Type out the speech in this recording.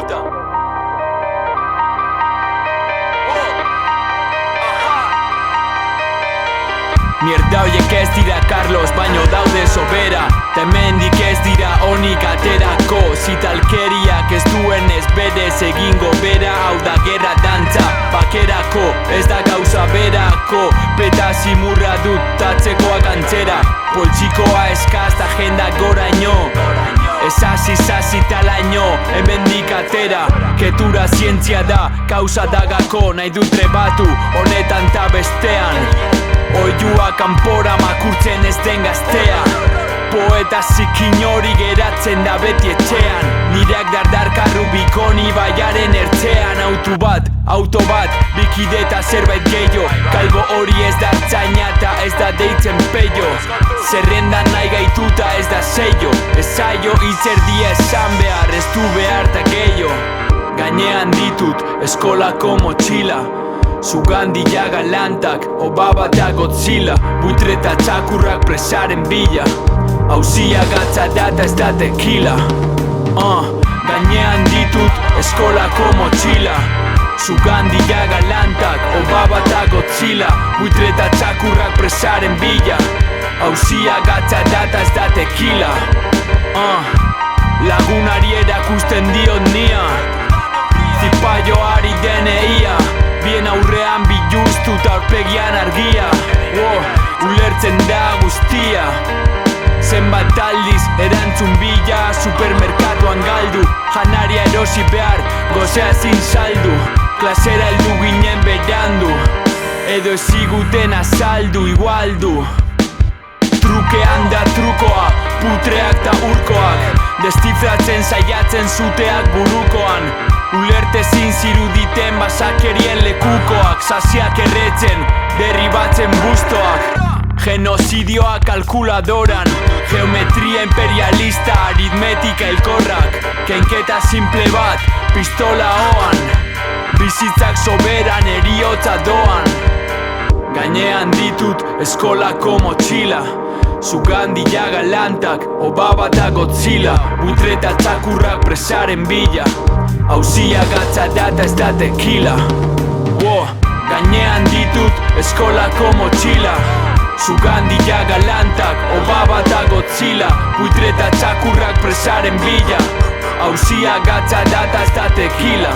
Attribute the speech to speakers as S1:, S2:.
S1: puta. Mierda hoiek ez dira Carlos, baino daude sobera. Ta hemendik ez dira onik aterako. Zitalkeriak ez duenez berez egingo bera. Hau da gerra dantza, bakerako, ez da gauza berako. Peta zimurra dut tatzekoak antzera. Poltsikoa eskaz da jenda goraino. Esasi talaino, hemendik atera. Ketura zientzia da, kausa dagako. Nahi dut trebatu, honetan ta bestean. Oiua kanpora makurtzen ez den gaztea. Poeta zikin hori geratzen da beti etxean. Nireak dardarka Rubikoni baiaren ertzean. Auto bat, bikide eta zerbait gehiago. Kalbo hori ez da artzaina eta ez da deitzen peio. Zerrendan nahi gaituta ez da seio. Ez zaio izerdi esan behar, ez du behar ta gehiago. Gainean ditut eskolako motxila. Sugandila galantak, Obaba eta Godzilla. Buitre eta txakurrak presaren bila. Hauzia gatza data ez da tequila. Gainean ditut eskolako motxila. Sugandila galantak, Obaba eta Godzilla. Buitre eta txakurrak presaren bila. Hauzia gatza data ez da tequila. Lagunari erakusten diot nia. Zipaioari deneia. Bien aurrean biluztu eta aurpegian argia. Ulertzen da guztia. Zenbat aldiz erantzun bila. Supermerkatuan galdu. Janaria erosi behar, gozea ezin saldu. Klasera heldu ginen berandu. Edo eziguten azaldu igualdu. Trukean da trukoa, putreak ta urkoak. Destifratzen saiatzen zuteak burukoan. Ulertezin ziruditen basakerien lekukoak. Saziak erretzen, derribatzen bustoak. Genozidioa kalkuladoran. Geometria imperialista, aritmetika elkorrak. Kenketa simple bat, pistola hoan. Bizitzak soberan, eriotza doan. Gainean ditut eskolako motxila. Sugandila galantak, Obaba eta Godzilla. Buitre eta txakurrak presaren bila. Hauzia gatza data ez da tequila. Gainean ditut eskolako motxila. Sugandila galantak, Obaba eta Godzilla. Buitre eta txakurrak presaren bila. Hauzia gatza data ez da tequila.